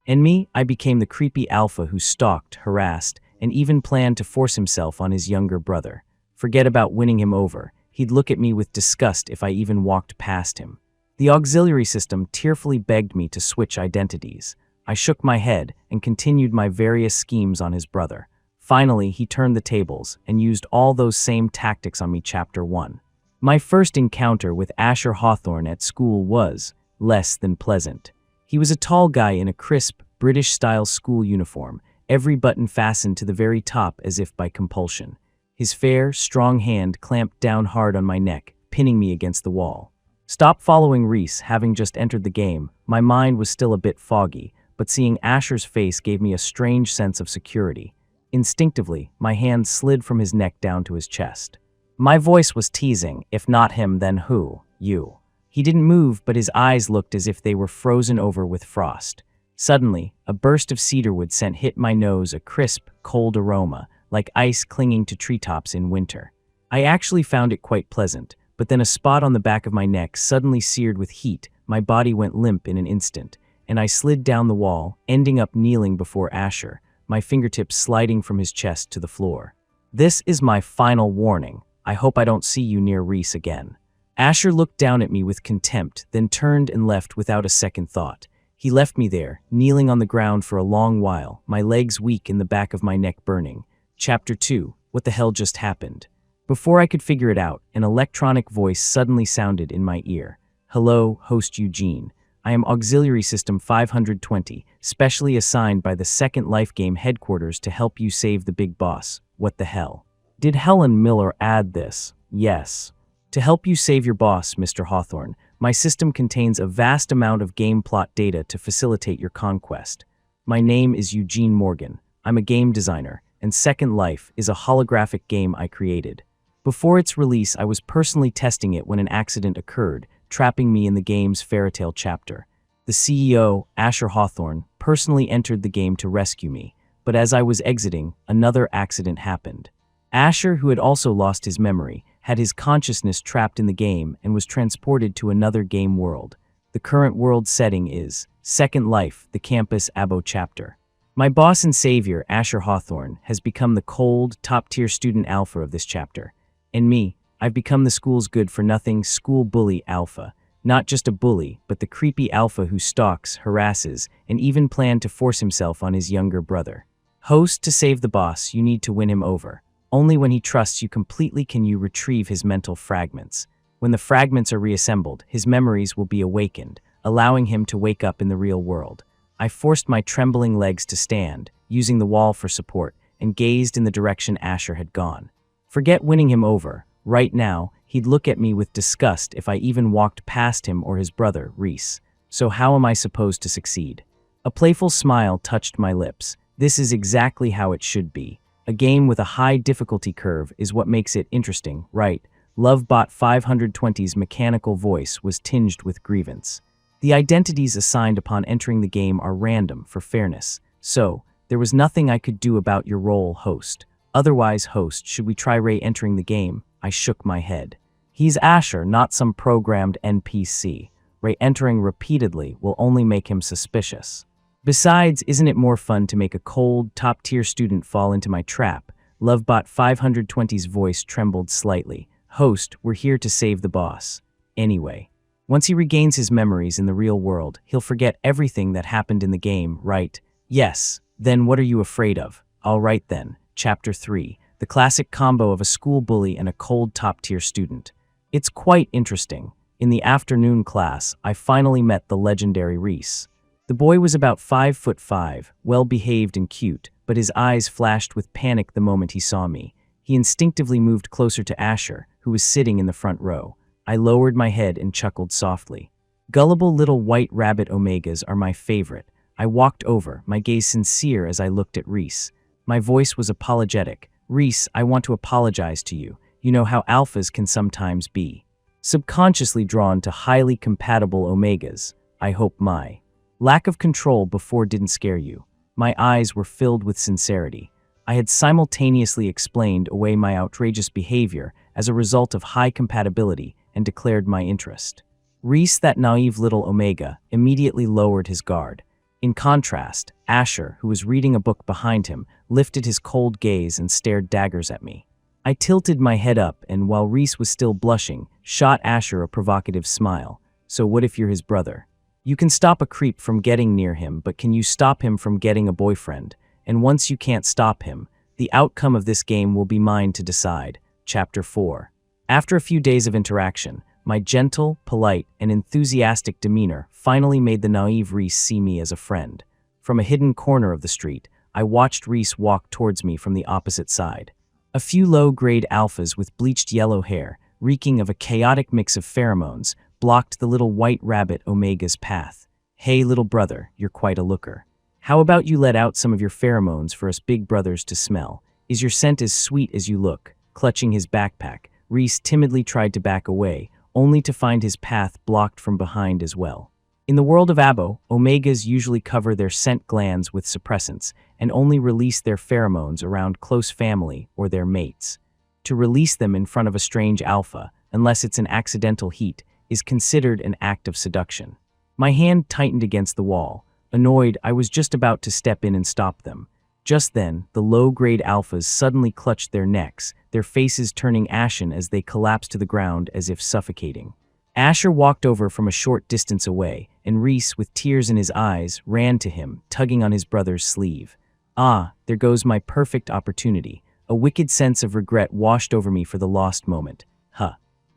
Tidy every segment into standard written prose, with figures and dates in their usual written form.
And me, I became the creepy alpha who stalked, harassed, and even planned to force himself on his younger brother. Forget about winning him over. He'd look at me with disgust if I even walked past him. The auxiliary system tearfully begged me to switch identities. I shook my head and continued my various schemes on his brother. Finally, he turned the tables and used all those same tactics on me. Chapter 1. My first encounter with Asher Hawthorne at school was less than pleasant. He was a tall guy in a crisp, British-style school uniform, every button fastened to the very top as if by compulsion. His fair, strong hand clamped down hard on my neck, pinning me against the wall. Stop following Reese, having just entered the game. My mind was still a bit foggy, but seeing Asher's face gave me a strange sense of security. Instinctively, my hand slid from his neck down to his chest. My voice was teasing, if not him, then who? You. He didn't move, but his eyes looked as if they were frozen over with frost. Suddenly, a burst of cedarwood scent hit my nose, a crisp, cold aroma, like ice clinging to treetops in winter. I actually found it quite pleasant, but then a spot on the back of my neck suddenly seared with heat. My body went limp in an instant, and I slid down the wall, ending up kneeling before Asher, my fingertips sliding from his chest to the floor. This is my final warning. I hope I don't see you near Reese again. Asher looked down at me with contempt, then turned and left without a second thought. He left me there, kneeling on the ground for a long while, my legs weak and the back of my neck burning. Chapter 2. What the hell just happened? Before I could figure it out, an electronic voice suddenly sounded in my ear. Hello, host Eugene. I am Auxiliary System 520, specially assigned by the Second Life Game headquarters to help you save the big boss. What the hell? Did Helen Miller add this? Yes. To help you save your boss, Mr. Hawthorne, my system contains a vast amount of game plot data to facilitate your conquest. My name is Eugene Morgan. I'm a game designer, and Second Life is a holographic game I created. Before its release, I was personally testing it when an accident occurred, trapping me in the game's fairytale chapter. The CEO, Asher Hawthorne, personally entered the game to rescue me, but as I was exiting, another accident happened. Asher, who had also lost his memory, had his consciousness trapped in the game and was transported to another game world. The current world setting is Second Life, the Campus Abo chapter. My boss and savior, Asher Hawthorne, has become the cold, top-tier student alpha of this chapter. And me, I've become the school's good-for-nothing school bully alpha. Not just a bully, but the creepy alpha who stalks, harasses, and even planned to force himself on his younger brother. Host, to save the boss, you need to win him over. Only when he trusts you completely can you retrieve his mental fragments. When the fragments are reassembled, his memories will be awakened, allowing him to wake up in the real world. I forced my trembling legs to stand, using the wall for support, and gazed in the direction Asher had gone. Forget winning him over. Right now, he'd look at me with disgust if I even walked past him or his brother, Reese. So how am I supposed to succeed? A playful smile touched my lips. This is exactly how it should be. A game with a high difficulty curve is what makes it interesting, right? Lovebot 520's mechanical voice was tinged with grievance. The identities assigned upon entering the game are random for fairness, so there was nothing I could do about your role, host. Otherwise, host, should we try Ray entering the game? I shook my head. He's Asher, not some programmed NPC. Ray entering repeatedly will only make him suspicious. Besides, isn't it more fun to make a cold, top-tier student fall into my trap? Lovebot 520's voice trembled slightly. Host, we're here to save the boss. Anyway, once he regains his memories in the real world, he'll forget everything that happened in the game, right? Yes. Then what are you afraid of? All right then. Chapter 3. The classic combo of a school bully and a cold top-tier student. It's quite interesting. In the afternoon class, I finally met the legendary Reese. The boy was about 5'5", well-behaved and cute, but his eyes flashed with panic the moment he saw me. He instinctively moved closer to Asher, who was sitting in the front row. I lowered my head and chuckled softly. Gullible little white rabbit Omegas are my favorite. I walked over, my gaze sincere as I looked at Reese. My voice was apologetic. Reese, I want to apologize to you. You know how alphas can sometimes be subconsciously drawn to highly compatible Omegas. I hope my lack of control before didn't scare you. My eyes were filled with sincerity. I had simultaneously explained away my outrageous behavior as a result of high compatibility and declared my interest. Reese, that naive little Omega, immediately lowered his guard. In contrast, Asher, who was reading a book behind him, lifted his cold gaze and stared daggers at me. I tilted my head up and, while Reese was still blushing, shot Asher a provocative smile. So what if you're his brother? You can stop a creep from getting near him, but can you stop him from getting a boyfriend? And once you can't stop him, the outcome of this game will be mine to decide. Chapter 4. After a few days of interaction, my gentle, polite, and enthusiastic demeanor finally made the naive Reese see me as a friend. From a hidden corner of the street, I watched Reese walk towards me from the opposite side. A few low-grade alphas with bleached yellow hair, reeking of a chaotic mix of pheromones, blocked the little white rabbit Omega's path. Hey, little brother, you're quite a looker. How about you let out some of your pheromones for us big brothers to smell? Is your scent as sweet as you look? Clutching his backpack, Reese timidly tried to back away, only to find his path blocked from behind as well. In the world of Abo, Omegas usually cover their scent glands with suppressants and only release their pheromones around close family or their mates. To release them in front of a strange alpha, unless it's an accidental heat, is considered an act of seduction. My hand tightened against the wall. Annoyed, I was just about to step in and stop them. Just then, the low-grade alphas suddenly clutched their necks, their faces turning ashen as they collapsed to the ground as if suffocating. Asher walked over from a short distance away, and Reese, with tears in his eyes, ran to him, tugging on his brother's sleeve. Ah, there goes my perfect opportunity. A wicked sense of regret washed over me for the lost moment.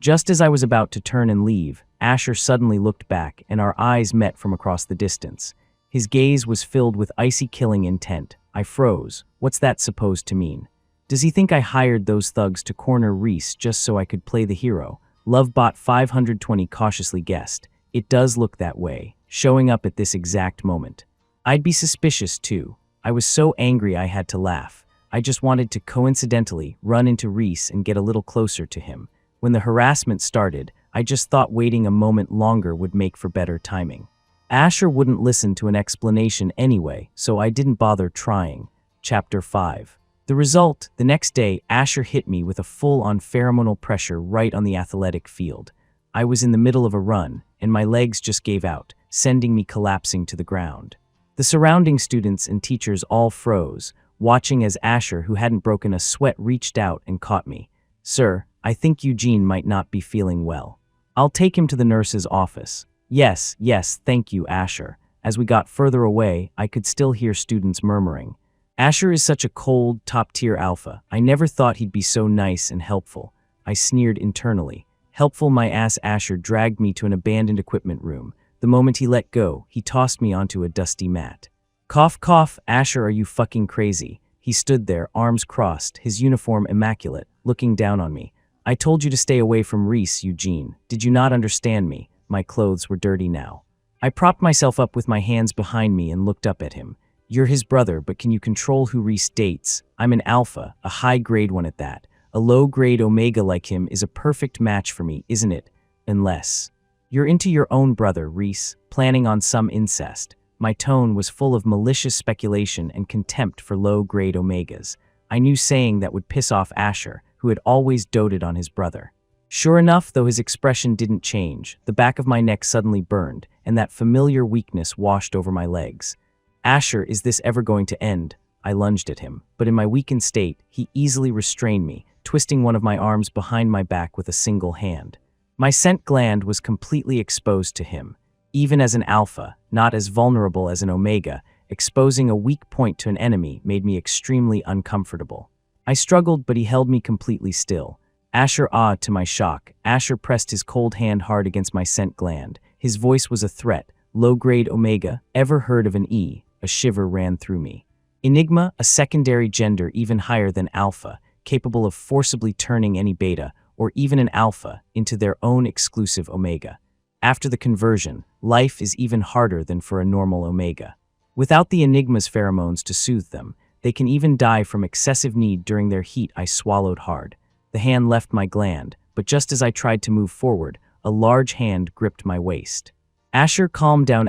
Just as I was about to turn and leave, Asher suddenly looked back, and our eyes met from across the distance. His gaze was filled with icy killing intent. I froze. What's that supposed to mean? Does he think I hired those thugs to corner Reese just so I could play the hero? Lovebot 520 cautiously guessed. It does look that way, showing up at this exact moment. I'd be suspicious too. I was so angry I had to laugh. I just wanted to coincidentally run into Reese and get a little closer to him. When the harassment started, I just thought waiting a moment longer would make for better timing. Asher wouldn't listen to an explanation anyway, so I didn't bother trying. Chapter 5. The result, the next day, Asher hit me with a full-on pheromonal pressure right on the athletic field. I was in the middle of a run, and my legs just gave out, sending me collapsing to the ground. The surrounding students and teachers all froze, watching as Asher, who hadn't broken a sweat, reached out and caught me. Sir, I think Eugene might not be feeling well. I'll take him to the nurse's office. Yes, thank you, Asher. As we got further away, I could still hear students murmuring. Asher is such a cold, top-tier alpha. I never thought he'd be so nice and helpful. I sneered internally. Helpful my ass. Asher dragged me to an abandoned equipment room. The moment he let go, he tossed me onto a dusty mat. Cough, cough. Asher, are you fucking crazy? He stood there, arms crossed, his uniform immaculate, looking down on me. I told you to stay away from Reese, Eugene. Did you not understand me? My clothes were dirty now. I propped myself up with my hands behind me and looked up at him. You're his brother, but can you control who Reese dates? I'm an alpha, a high-grade one at that. A low-grade Omega like him is a perfect match for me, isn't it? Unless you're into your own brother, Reese, planning on some incest. My tone was full of malicious speculation and contempt for low-grade Omegas. I knew saying that would piss off Asher, who had always doted on his brother. Sure enough, though his expression didn't change, the back of my neck suddenly burned, and that familiar weakness washed over my legs. Asher, is this ever going to end? I lunged at him, but in my weakened state, he easily restrained me, twisting one of my arms behind my back with a single hand. My scent gland was completely exposed to him. Even as an alpha, not as vulnerable as an Omega, exposing a weak point to an enemy made me extremely uncomfortable. I struggled, but he held me completely still. Asher awed to my shock. Asher pressed his cold hand hard against my scent gland. His voice was a threat. Low-grade Omega, ever heard of an E? A shiver ran through me. Enigma, a secondary gender even higher than Alpha, capable of forcibly turning any Beta, or even an Alpha, into their own exclusive Omega. After the conversion, life is even harder than for a normal Omega. Without the Enigma's pheromones to soothe them, they can even die from excessive need during their heat. I swallowed hard. The hand left my gland, but just as I tried to move forward, a large hand gripped my waist. Asher calmed down.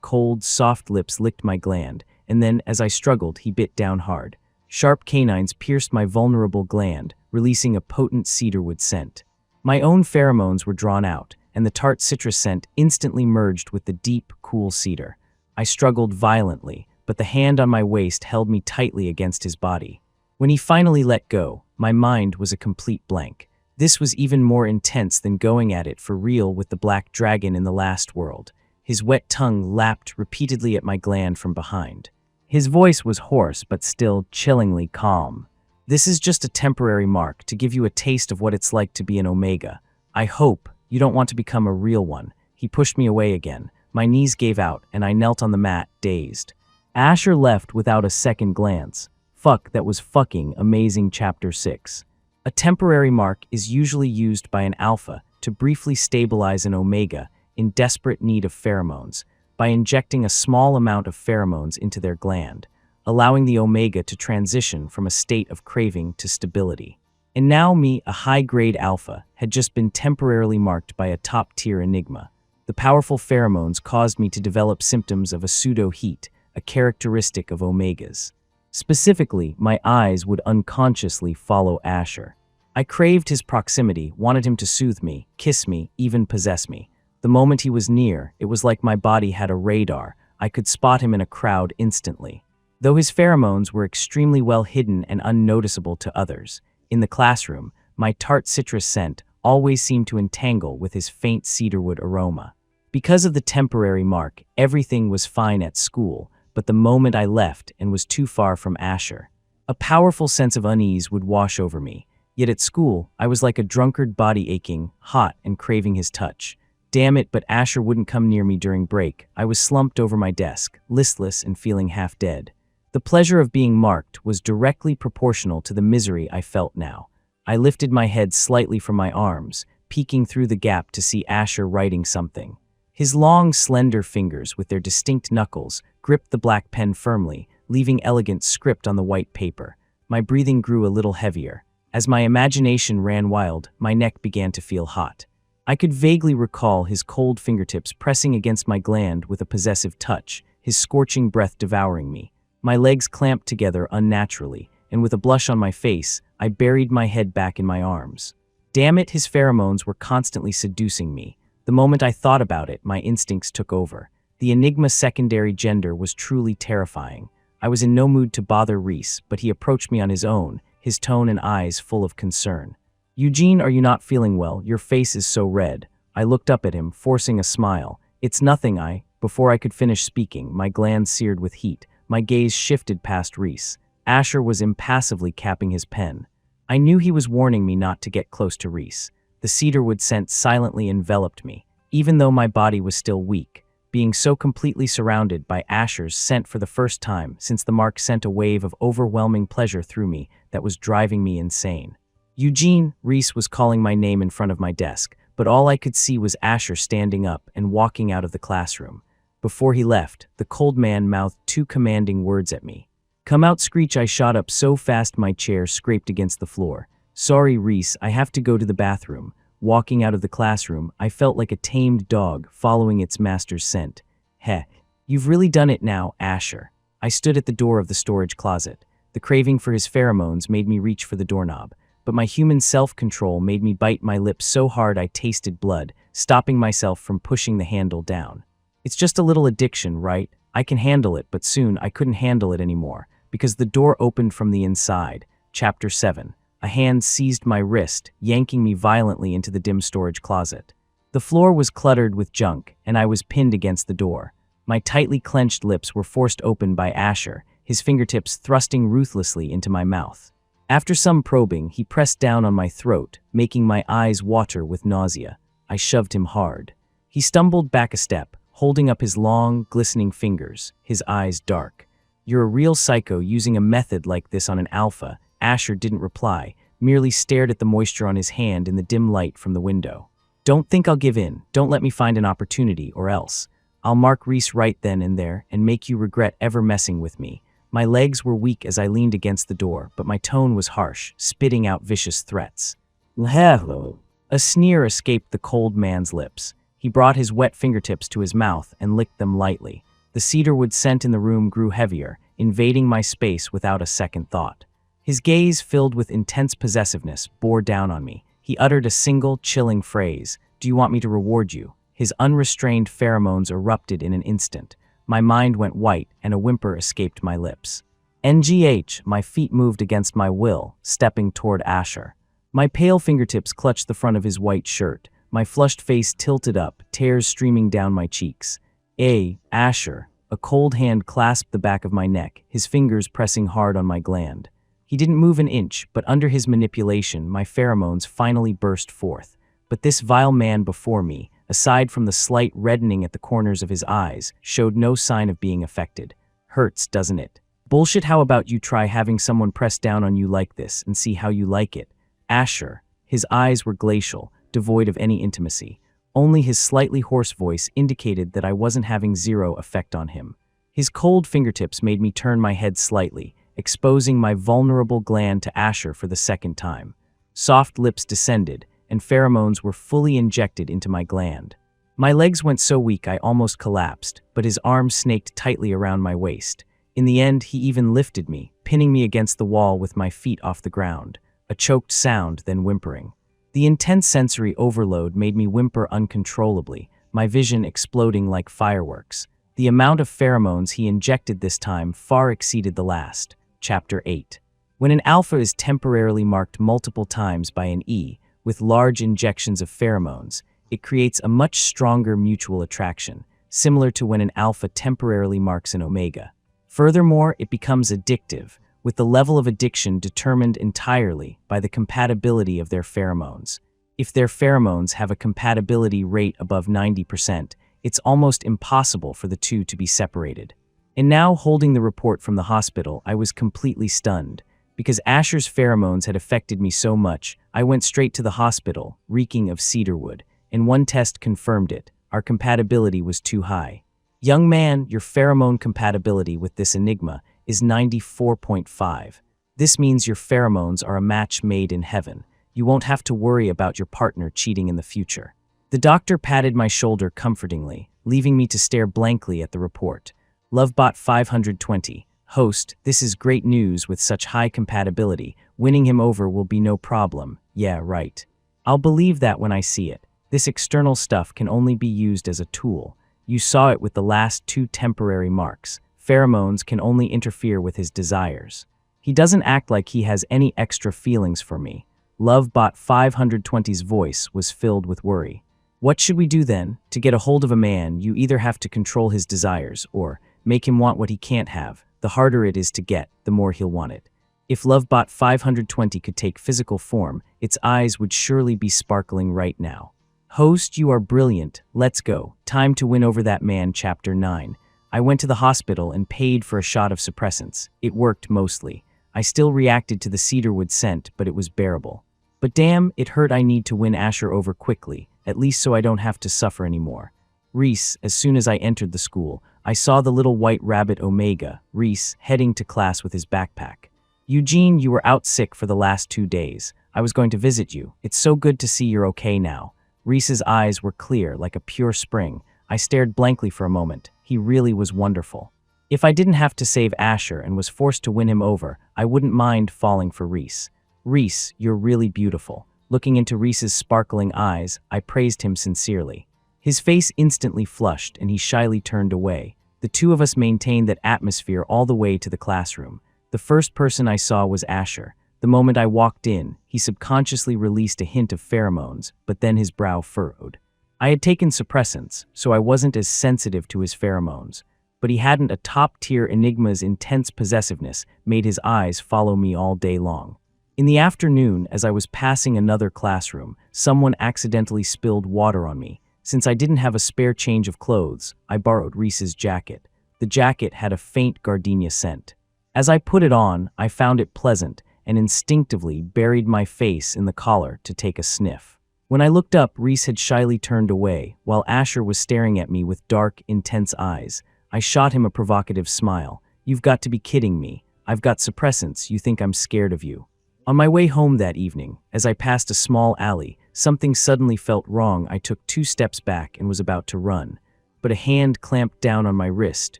Cold, soft lips licked my gland, and then, as I struggled, he bit down hard. Sharp canines pierced my vulnerable gland, releasing a potent cedarwood scent. My own pheromones were drawn out, and the tart citrus scent instantly merged with the deep, cool cedar. I struggled violently, but the hand on my waist held me tightly against his body. When he finally let go, my mind was a complete blank. This was even more intense than going at it for real with the black dragon in the last world. His wet tongue lapped repeatedly at my gland from behind. His voice was hoarse but still chillingly calm. "This is just a temporary mark to give you a taste of what it's like to be an Omega. I hope you don't want to become a real one." He pushed me away again. My knees gave out, and I knelt on the mat, dazed. Asher left without a second glance. Fuck, that was fucking amazing. Chapter 6. A temporary mark is usually used by an alpha to briefly stabilize an Omega in desperate need of pheromones by injecting a small amount of pheromones into their gland, allowing the Omega to transition from a state of craving to stability. And now me, a high-grade alpha, had just been temporarily marked by a top-tier enigma. The powerful pheromones caused me to develop symptoms of a pseudo-heat, a characteristic of Omegas. Specifically, my eyes would unconsciously follow Asher. I craved his proximity, wanted him to soothe me, kiss me, even possess me. The moment he was near, it was like my body had a radar. I could spot him in a crowd instantly. Though his pheromones were extremely well hidden and unnoticeable to others, in the classroom, my tart citrus scent always seemed to entangle with his faint cedarwood aroma. Because of the temporary mark, everything was fine at school, but the moment I left and was too far from Asher, a powerful sense of unease would wash over me. Yet at school, I was like a drunkard, body aching, hot, and craving his touch. Damn it, but Asher wouldn't come near me during break. I was slumped over my desk, listless and feeling half dead. The pleasure of being marked was directly proportional to the misery I felt now. I lifted my head slightly from my arms, peeking through the gap to see Asher writing something. His long, slender fingers, with their distinct knuckles, gripped the black pen firmly, leaving elegant script on the white paper. My breathing grew a little heavier. As my imagination ran wild, my neck began to feel hot. I could vaguely recall his cold fingertips pressing against my gland with a possessive touch, his scorching breath devouring me. My legs clamped together unnaturally, and with a blush on my face, I buried my head back in my arms. Damn it, his pheromones were constantly seducing me. The moment I thought about it, my instincts took over. The enigma secondary gender was truly terrifying. I was in no mood to bother Reese, but he approached me on his own, his tone and eyes full of concern. "Eugene, are you not feeling well? Your face is so red." I looked up at him, forcing a smile. "It's nothing." Before I could finish speaking, my glands seared with heat. My gaze shifted past Reese. Asher was impassively capping his pen. I knew he was warning me not to get close to Reese. The cedarwood scent silently enveloped me, even though my body was still weak. Being so completely surrounded by Asher's scent for the first time since the mark sent a wave of overwhelming pleasure through me that was driving me insane. "Eugene," Reese was calling my name in front of my desk, but all I could see was Asher standing up and walking out of the classroom. Before he left, the cold man mouthed 2 commanding words at me. "Come out!" Screech. I shot up so fast my chair scraped against the floor. "Sorry, Reese, I have to go to the bathroom." Walking out of the classroom, I felt like a tamed dog following its master's scent. "Heh, you've really done it now, Asher." I stood at the door of the storage closet. The craving for his pheromones made me reach for the doorknob, but my human self-control made me bite my lips so hard I tasted blood, stopping myself from pushing the handle down. "It's just a little addiction, right? I can handle it," but soon I couldn't handle it anymore, because the door opened from the inside. Chapter 7. A hand seized my wrist, yanking me violently into the dim storage closet. The floor was cluttered with junk, and I was pinned against the door. My tightly clenched lips were forced open by Asher, his fingertips thrusting ruthlessly into my mouth. After some probing, he pressed down on my throat, making my eyes water with nausea. I shoved him hard. He stumbled back a step, holding up his long, glistening fingers, his eyes dark. "You're a real psycho using a method like this on an alpha." Asher didn't reply, merely stared at the moisture on his hand in the dim light from the window. "Don't think I'll give in. Don't let me find an opportunity, or else I'll mark Reese right then and there and make you regret ever messing with me." My legs were weak as I leaned against the door, but my tone was harsh, spitting out vicious threats. "Hello." A sneer escaped the cold man's lips. He brought his wet fingertips to his mouth and licked them lightly. The cedarwood scent in the room grew heavier, invading my space without a second thought. His gaze, filled with intense possessiveness, bore down on me. He uttered a single, chilling phrase. "Do you want me to reward you?" His unrestrained pheromones erupted in an instant. My mind went white and a whimper escaped my lips. NGH, my feet moved against my will, stepping toward Asher. My pale fingertips clutched the front of his white shirt, my flushed face tilted up, tears streaming down my cheeks. Asher. A cold hand clasped the back of my neck, his fingers pressing hard on my gland. He didn't move an inch, but under his manipulation, my pheromones finally burst forth. But this vile man before me, aside from the slight reddening at the corners of his eyes, showed no sign of being affected. Hurts, doesn't it? Bullshit. How about you try having someone press down on you like this and see how you like it? Asher. His eyes were glacial, devoid of any intimacy. Only his slightly hoarse voice indicated that I wasn't having zero effect on him. His cold fingertips made me turn my head slightly, exposing my vulnerable gland to Asher for the second time. Soft lips descended, and pheromones were fully injected into my gland. My legs went so weak I almost collapsed, but his arms snaked tightly around my waist. In the end, he even lifted me, pinning me against the wall with my feet off the ground. A choked sound, then whimpering. The intense sensory overload made me whimper uncontrollably, my vision exploding like fireworks. The amount of pheromones he injected this time far exceeded the last. Chapter 8. When an alpha is temporarily marked multiple times by an E, with large injections of pheromones, it creates a much stronger mutual attraction, similar to when an alpha temporarily marks an omega. Furthermore, it becomes addictive, with the level of addiction determined entirely by the compatibility of their pheromones. If their pheromones have a compatibility rate above 90%, it's almost impossible for the two to be separated. And now, holding the report from the hospital, I was completely stunned. Because Asher's pheromones had affected me so much, I went straight to the hospital, reeking of cedarwood, and one test confirmed it. Our compatibility was too high. Young man, your pheromone compatibility with this enigma is 94.5. This means your pheromones are a match made in heaven. You won't have to worry about your partner cheating in the future. The doctor patted my shoulder comfortingly, leaving me to stare blankly at the report. Lovebot 520. Host, this is great news with such high compatibility. Winning him over will be no problem. Yeah, right. I'll believe that when I see it. This external stuff can only be used as a tool. You saw it with the last two temporary marks. Pheromones can only interfere with his desires. He doesn't act like he has any extra feelings for me. Lovebot 520's voice was filled with worry. What should we do then? To get a hold of a man, you either have to control his desires or make him want what he can't have. The harder it is to get, the more he'll want it. If Lovebot 520 could take physical form, its eyes would surely be sparkling right now. Host, you are brilliant. Let's go. Time to win over that man. Chapter 9. I went to the hospital and paid for a shot of suppressants. It worked mostly. I still reacted to the cedarwood scent, but it was bearable. But damn, it hurt. I need to win Asher over quickly, at least so I don't have to suffer anymore. Reese, as soon as I entered the school, I saw the little white rabbit Omega, Reese, heading to class with his backpack. Eugene, you were out sick for the last 2 days. I was going to visit you. It's so good to see you're okay now. Reese's eyes were clear, like a pure spring. I stared blankly for a moment. He really was wonderful. If I didn't have to save Asher and was forced to win him over, I wouldn't mind falling for Reese. Reese, you're really beautiful. Looking into Reese's sparkling eyes, I praised him sincerely. His face instantly flushed and he shyly turned away. The two of us maintained that atmosphere all the way to the classroom. The first person I saw was Asher. The moment I walked in, he subconsciously released a hint of pheromones, but then his brow furrowed. I had taken suppressants, so I wasn't as sensitive to his pheromones, but he hadn't. A top-tier enigma's intense possessiveness made his eyes follow me all day long. In the afternoon, as I was passing another classroom, someone accidentally spilled water on me. Since I didn't have a spare change of clothes, I borrowed Reese's jacket. The jacket had a faint gardenia scent. As I put it on, I found it pleasant, and instinctively buried my face in the collar to take a sniff. When I looked up, Reese had shyly turned away, while Asher was staring at me with dark, intense eyes. I shot him a provocative smile. You've got to be kidding me. I've got suppressants. You think I'm scared of you? On my way home that evening, as I passed a small alley, something suddenly felt wrong. I took 2 steps back and was about to run, but a hand clamped down on my wrist,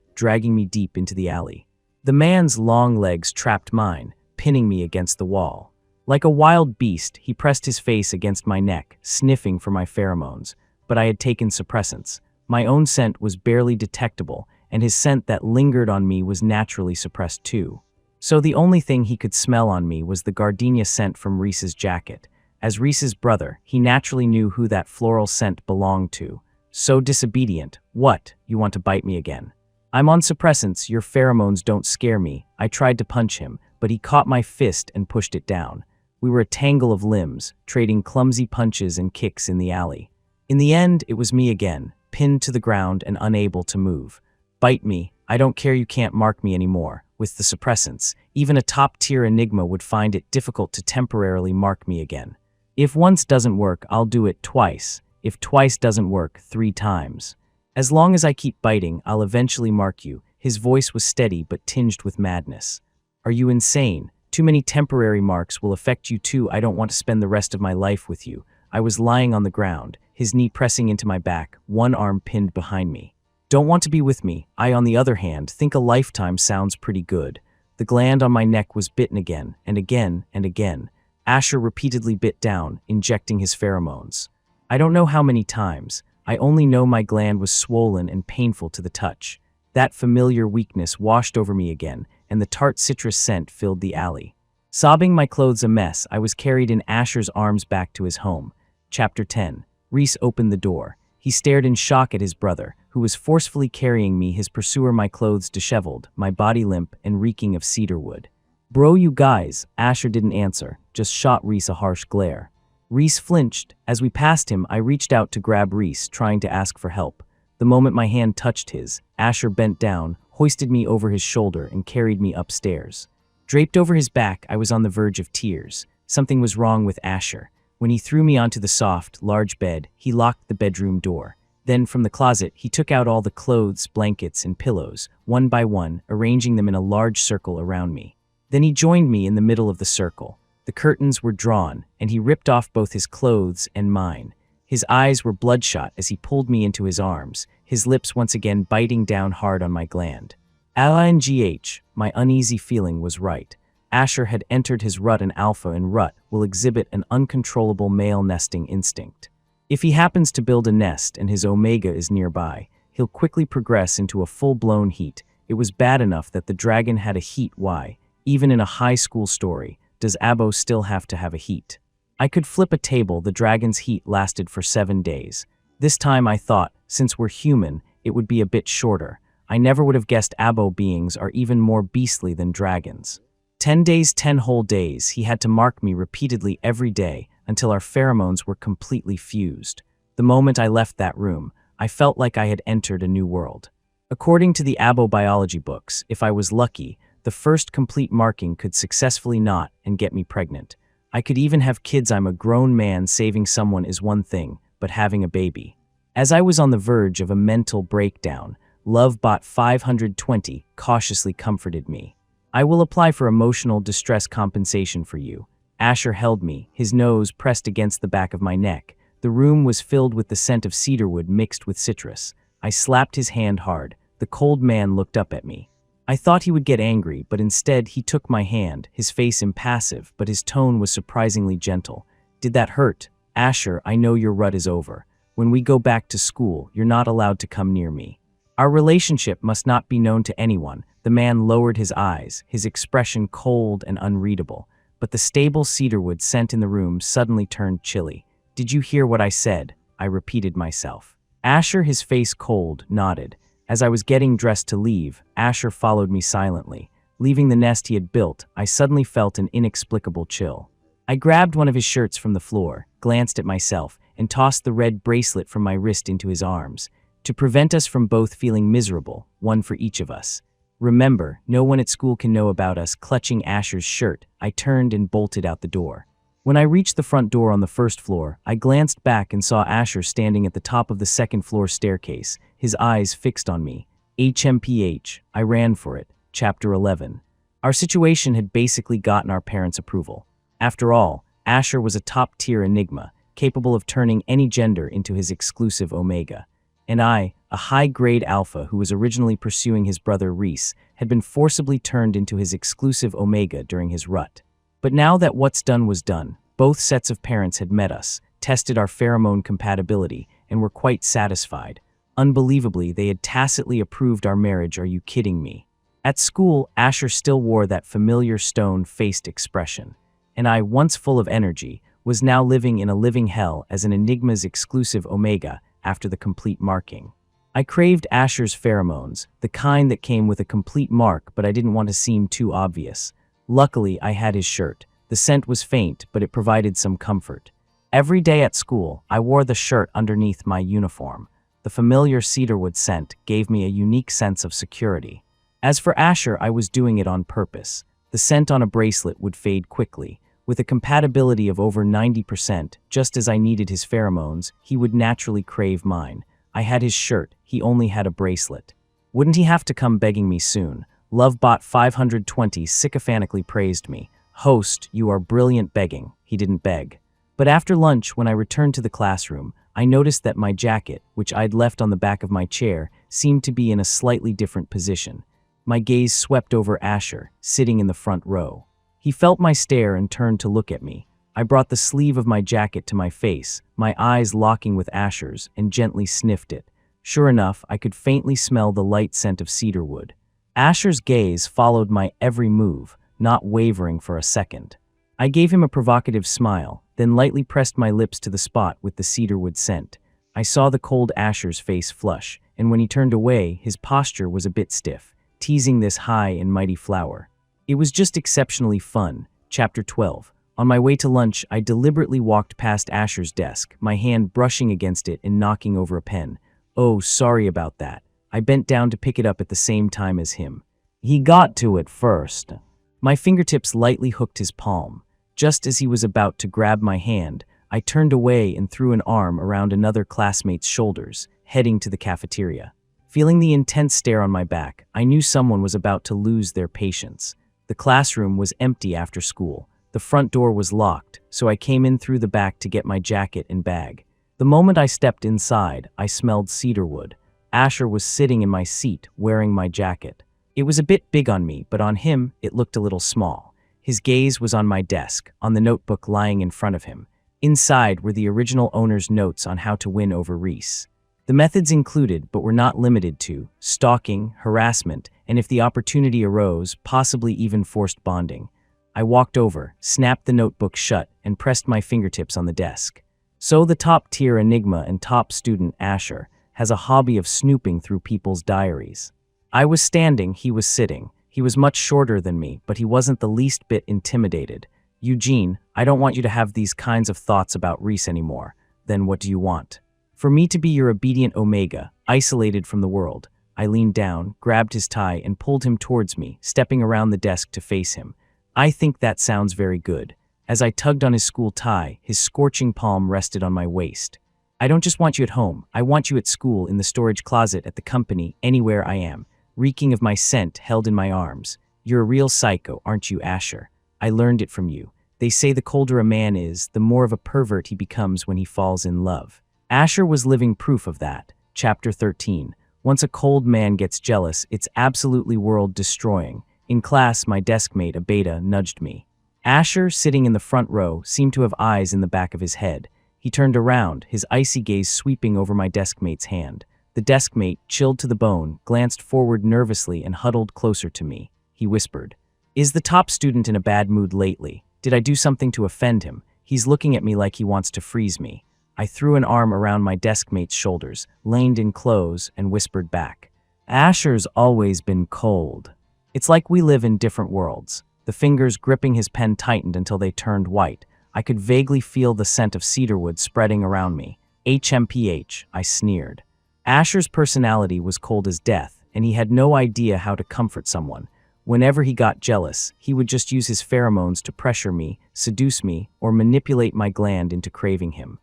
dragging me deep into the alley. The man's long legs trapped mine, pinning me against the wall. Like a wild beast, he pressed his face against my neck, sniffing for my pheromones, but I had taken suppressants. My own scent was barely detectable, and his scent that lingered on me was naturally suppressed too. So the only thing he could smell on me was the gardenia scent from Reese's jacket. As Reese's brother, he naturally knew who that floral scent belonged to. So disobedient. What? You want to bite me again? I'm on suppressants, your pheromones don't scare me. I tried to punch him, but he caught my fist and pushed it down. We were a tangle of limbs, trading clumsy punches and kicks in the alley. In the end, it was me again, pinned to the ground and unable to move. Bite me, I don't care, you can't mark me anymore. With the suppressants, even a top-tier enigma would find it difficult to temporarily mark me again. If once doesn't work, I'll do it twice. If twice doesn't work, 3 times. As long as I keep biting, I'll eventually mark you. His voice was steady but tinged with madness. Are you insane? Too many temporary marks will affect you too. I don't want to spend the rest of my life with you. I was lying on the ground, his knee pressing into my back, one arm pinned behind me. Don't want to be with me. I, on the other hand, think a lifetime sounds pretty good. The gland on my neck was bitten again, and again, and again. Asher repeatedly bit down, injecting his pheromones. I don't know how many times. I only know my gland was swollen and painful to the touch. That familiar weakness washed over me again, and the tart citrus scent filled the alley. Sobbing my clothes a mess, I was carried in Asher's arms back to his home. Chapter 10. Reese opened the door. He stared in shock at his brother, who was forcefully carrying me, his pursuer, my clothes disheveled, my body limp and reeking of cedarwood. Bro, you guys. Asher didn't answer, just shot Reese a harsh glare. Reese flinched. As we passed him, I reached out to grab Reese, trying to ask for help. The moment my hand touched his, Asher bent down, hoisted me over his shoulder, and carried me upstairs. Draped over his back, I was on the verge of tears. Something was wrong with Asher. When he threw me onto the soft, large bed, he locked the bedroom door. Then, from the closet, he took out all the clothes, blankets, and pillows, one by one, arranging them in a large circle around me. Then he joined me in the middle of the circle. The curtains were drawn, and he ripped off both his clothes and mine. His eyes were bloodshot as he pulled me into his arms, his lips once again biting down hard on my gland. LNGH, my uneasy feeling was right. Asher had entered his rut, and alpha in rut will exhibit an uncontrollable male nesting instinct. If he happens to build a nest and his omega is nearby, he'll quickly progress into a full-blown heat. It was bad enough that the dragon had a heat. Why, even in a high school story, does Abo still have to have a heat? I could flip a table. The dragon's heat lasted for 7 days. This time I thought, since we're human, it would be a bit shorter. I never would have guessed Abo beings are even more beastly than dragons. 10 days, 10 whole days, he had to mark me repeatedly every day until our pheromones were completely fused. The moment I left that room, I felt like I had entered a new world. According to the Abo biology books, if I was lucky, the first complete marking could successfully knot and get me pregnant. I could even have kids. I'm a grown man. Saving someone is one thing, but having a baby. As I was on the verge of a mental breakdown, Lovebot 520 cautiously comforted me. I will apply for emotional distress compensation for you. Asher held me, his nose pressed against the back of my neck. The room was filled with the scent of cedarwood mixed with citrus. I slapped his hand hard. The cold man looked up at me. I thought he would get angry, but instead he took my hand, his face impassive, but his tone was surprisingly gentle. Did that hurt? Asher, I know your rut is over. When we go back to school, you're not allowed to come near me. Our relationship must not be known to anyone. The man lowered his eyes, his expression cold and unreadable. But the stable cedarwood scent in the room suddenly turned chilly. Did you hear what I said? I repeated myself. Asher, his face cold, nodded. As I was getting dressed to leave, Asher followed me silently. Leaving the nest he had built, I suddenly felt an inexplicable chill. I grabbed one of his shirts from the floor, glanced at myself, and tossed the red bracelet from my wrist into his arms. To prevent us from both feeling miserable, one for each of us. Remember, no one at school can know about us. Clutching Asher's shirt, I turned and bolted out the door. When I reached the front door on the first floor, I glanced back and saw Asher standing at the top of the second-floor staircase, his eyes fixed on me. HMPH, I ran for it. Chapter 11. Our situation had basically gotten our parents' approval. After all, Asher was a top-tier enigma, capable of turning any gender into his exclusive omega. And I, a high-grade alpha who was originally pursuing his brother Reese, had been forcibly turned into his exclusive omega during his rut. But now that what's done was done, both sets of parents had met us, tested our pheromone compatibility, and were quite satisfied. Unbelievably, they had tacitly approved our marriage. Are you kidding me? At school, Asher still wore that familiar stone-faced expression, and I, once full of energy, was now living in a living hell as an Enigma's exclusive Omega after the complete marking. I craved Asher's pheromones, the kind that came with a complete mark, but I didn't want to seem too obvious. Luckily, I had his shirt. The scent was faint, but it provided some comfort. Every day at school, I wore the shirt underneath my uniform. The familiar cedarwood scent gave me a unique sense of security. As for Asher, I was doing it on purpose. The scent on a bracelet would fade quickly. With a compatibility of over 90%, just as I needed his pheromones, he would naturally crave mine. I had his shirt, he only had a bracelet. Wouldn't he have to come begging me soon? Lovebot 520 sycophantically praised me. Host, you are brilliant begging. He didn't beg. But after lunch, when I returned to the classroom, I noticed that my jacket, which I'd left on the back of my chair, seemed to be in a slightly different position. My gaze swept over Asher, sitting in the front row. He felt my stare and turned to look at me. I brought the sleeve of my jacket to my face, my eyes locking with Asher's, and gently sniffed it. Sure enough, I could faintly smell the light scent of cedarwood. Asher's gaze followed my every move, not wavering for a second. I gave him a provocative smile, then lightly pressed my lips to the spot with the cedarwood scent. I saw the cold Asher's face flush, and when he turned away, his posture was a bit stiff, teasing this high and mighty flower. It was just exceptionally fun. Chapter 12. On my way to lunch, I deliberately walked past Asher's desk, my hand brushing against it and knocking over a pen. Oh, sorry about that. I bent down to pick it up at the same time as him. He got to it first. My fingertips lightly hooked his palm. Just as he was about to grab my hand, I turned away and threw an arm around another classmate's shoulders, heading to the cafeteria. Feeling the intense stare on my back, I knew someone was about to lose their patience. The classroom was empty after school. The front door was locked, so I came in through the back to get my jacket and bag. The moment I stepped inside, I smelled cedarwood. Asher was sitting in my seat, wearing my jacket. It was a bit big on me, but on him, it looked a little small. His gaze was on my desk, on the notebook lying in front of him. Inside were the original owner's notes on how to win over Reese. The methods included, but were not limited to, stalking, harassment, and if the opportunity arose, possibly even forced bonding. I walked over, snapped the notebook shut, and pressed my fingertips on the desk. So the top-tier Enigma and top student Asher has a hobby of snooping through people's diaries. I was standing, he was sitting. He was much shorter than me, but he wasn't the least bit intimidated. Eugene, I don't want you to have these kinds of thoughts about Reese anymore. Then what do you want? For me to be your obedient Omega, isolated from the world. I leaned down, grabbed his tie, and pulled him towards me, stepping around the desk to face him. I think that sounds very good. As I tugged on his school tie, his scorching palm rested on my waist. I don't just want you at home. I want you at school, in the storage closet, at the company, anywhere I am, reeking of my scent held in my arms. You're a real psycho, aren't you, Asher? I learned it from you. They say the colder a man is, the more of a pervert he becomes when he falls in love. Asher was living proof of that. Chapter 13. Once a cold man gets jealous, it's absolutely world-destroying. In class, my deskmate, a beta, nudged me. Asher, sitting in the front row, seemed to have eyes in the back of his head. He turned around, his icy gaze sweeping over my deskmate's hand. The deskmate, chilled to the bone, glanced forward nervously and huddled closer to me. He whispered, "Is the top student in a bad mood lately? Did I do something to offend him? He's looking at me like he wants to freeze me." I threw an arm around my deskmate's shoulders, leaned in close, and whispered back, "Asher's always been cold. It's like we live in different worlds." The fingers gripping his pen tightened until they turned white. I could vaguely feel the scent of cedarwood spreading around me. HMPH, I sneered. Asher's personality was cold as death, and he had no idea how to comfort someone. Whenever he got jealous, he would just use his pheromones to pressure me, seduce me, or manipulate my gland into craving him.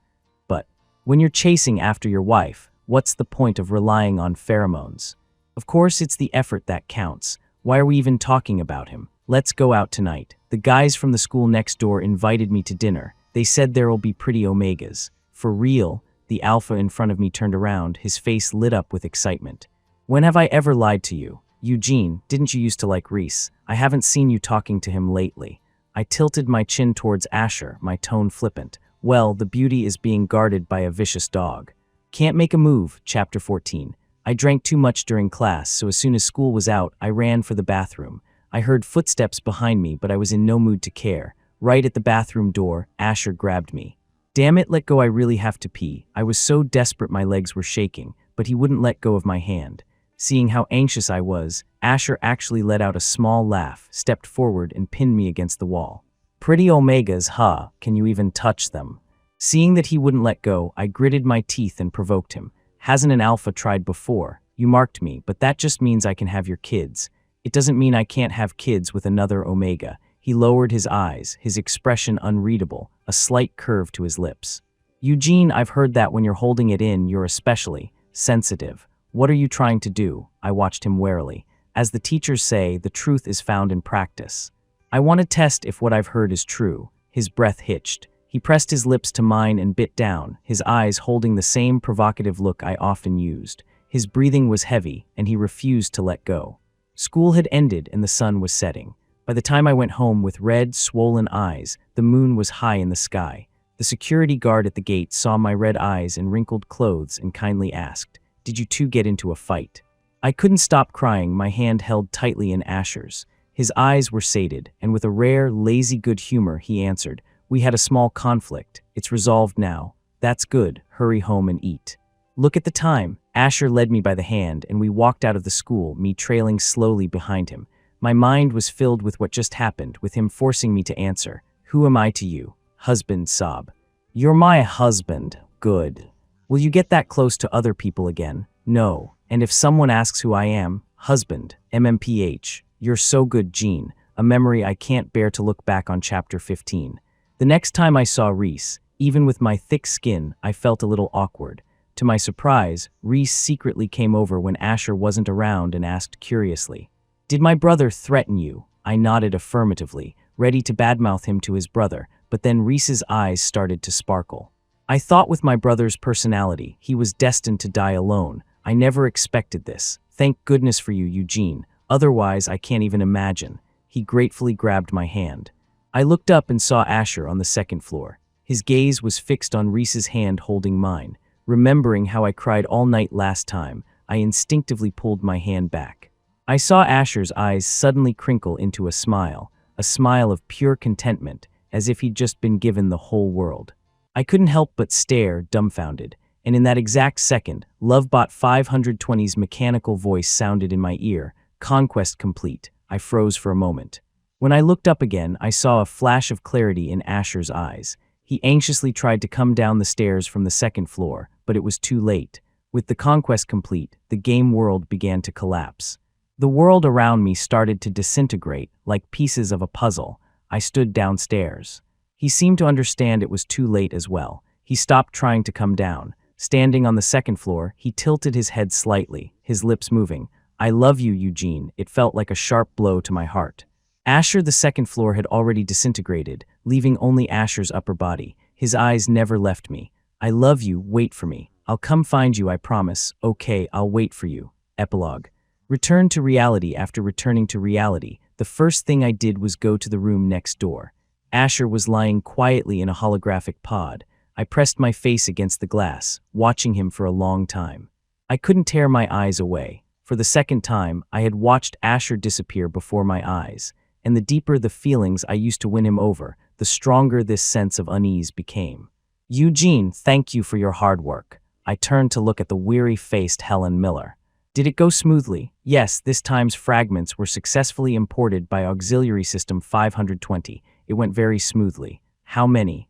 But when you're chasing after your wife, what's the point of relying on pheromones? Of course, it's the effort that counts. Why are we even talking about him? Let's go out tonight. The guys from the school next door invited me to dinner. They said there'll be pretty Omegas. For real? The alpha in front of me turned around, his face lit up with excitement. When have I ever lied to you? Eugene, didn't you used to like Reese? I haven't seen you talking to him lately. I tilted my chin towards Asher, my tone flippant. Well, the beauty is being guarded by a vicious dog. Can't make a move, Chapter 14. I drank too much during class, so as soon as school was out, I ran for the bathroom. I heard footsteps behind me, but I was in no mood to care. Right at the bathroom door, Asher grabbed me. Damn it, let go, I really have to pee. I was so desperate my legs were shaking, but he wouldn't let go of my hand. Seeing how anxious I was, Asher actually let out a small laugh, stepped forward, and pinned me against the wall. Pretty Omegas, huh? Can you even touch them? Seeing that he wouldn't let go, I gritted my teeth and provoked him. Hasn't an alpha tried before? You marked me, but that just means I can have your kids. It doesn't mean I can't have kids with another Omega. He lowered his eyes, his expression unreadable, a slight curve to his lips. Eugene, I've heard that when you're holding it in, you're especially sensitive. What are you trying to do? I watched him warily. As the teachers say, the truth is found in practice. I want to test if what I've heard is true. His breath hitched. He pressed his lips to mine and bit down, his eyes holding the same provocative look I often used. His breathing was heavy, and he refused to let go. School had ended and the sun was setting. By the time I went home with red, swollen eyes, the moon was high in the sky. The security guard at the gate saw my red eyes and wrinkled clothes and kindly asked, "Did you two get into a fight?" I couldn't stop crying, my hand held tightly in Asher's. His eyes were sated, and with a rare, lazy good humor, he answered, "We had a small conflict. It's resolved now. That's good. Hurry home and eat." Look at the time. Asher led me by the hand, and we walked out of the school, me trailing slowly behind him. My mind was filled with what just happened, with him forcing me to answer. "Who am I to you?" Husband sob. "You're my husband. Good. Will you get that close to other people again?" "No. And if someone asks who I am?" "Husband. MMPH. You're so good, Gene. A memory I can't bear to look back on. Chapter 15. The next time I saw Reese, even with my thick skin, I felt a little awkward. To my surprise, Reese secretly came over when Asher wasn't around and asked curiously, "Did my brother threaten you?" I nodded affirmatively, ready to badmouth him to his brother, but then Reese's eyes started to sparkle. I thought with my brother's personality, he was destined to die alone. I never expected this. Thank goodness for you, Eugene. Otherwise, I can't even imagine. He gratefully grabbed my hand. I looked up and saw Asher on the second floor. His gaze was fixed on Reese's hand holding mine. Remembering how I cried all night last time, I instinctively pulled my hand back. I saw Asher's eyes suddenly crinkle into a smile of pure contentment, as if he'd just been given the whole world. I couldn't help but stare, dumbfounded, and in that exact second, Lovebot 520's mechanical voice sounded in my ear, "Conquest complete." I froze for a moment. When I looked up again, I saw a flash of clarity in Asher's eyes. He anxiously tried to come down the stairs from the second floor, but it was too late. With the conquest complete, the game world began to collapse. The world around me started to disintegrate like pieces of a puzzle. I stood downstairs. He seemed to understand it was too late as well. He stopped trying to come down. Standing on the second floor, he tilted his head slightly, his lips moving. "I love you, Eugene." It felt like a sharp blow to my heart. Asher, the second floor, had already disintegrated, leaving only Asher's upper body. His eyes never left me. "I love you, wait for me. I'll come find you, I promise." "Okay, I'll wait for you." Epilogue. Return to reality. After returning to reality, the first thing I did was go to the room next door. Asher was lying quietly in a holographic pod. I pressed my face against the glass, watching him for a long time. I couldn't tear my eyes away. For the second time, I had watched Asher disappear before my eyes, and the deeper the feelings I used to win him over, the stronger this sense of unease became. "Eugene, thank you for your hard work." I turned to look at the weary-faced Helen Miller. "Did it go smoothly?" "Yes, this time's fragments were successfully imported by Auxiliary System 520. It went very smoothly." How many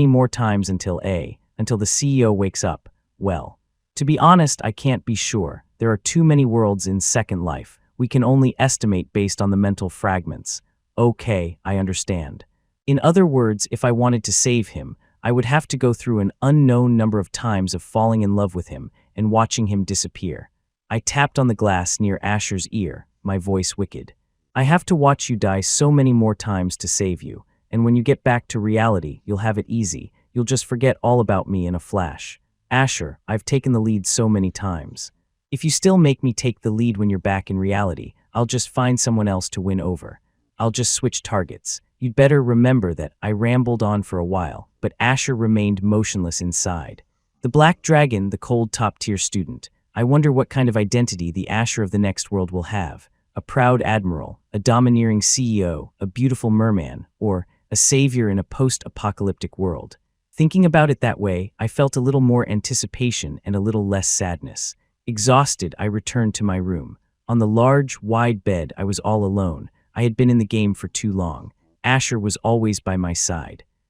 more times until the CEO wakes up?" "Well, to be honest, I can't be sure. There are too many worlds in Second Life. We can only estimate based on the mental fragments." "Okay, I understand." In other words, if I wanted to save him, I would have to go through an unknown number of times of falling in love with him and watching him disappear. I tapped on the glass near Asher's ear, my voice wicked. "I have to watch you die so many more times to save you, and when you get back to reality, you'll have it easy. You'll just forget all about me in a flash. Asher, I've taken the lead so many times. If you still make me take the lead when you're back in reality, I'll just find someone else to win over. I'll just switch targets. You'd better remember that." I rambled on for a while, but Asher remained motionless inside. The Black Dragon, the cold top-tier student. I wonder what kind of identity the Asher of the next world will have. A proud admiral, a domineering CEO, a beautiful merman, or a savior in a post-apocalyptic world. Thinking about it that way, I felt a little more anticipation and a little less sadness. Exhausted, I returned to my room. On the large, wide bed, I was all alone. I had been in the game for too long. Asher was always by my side.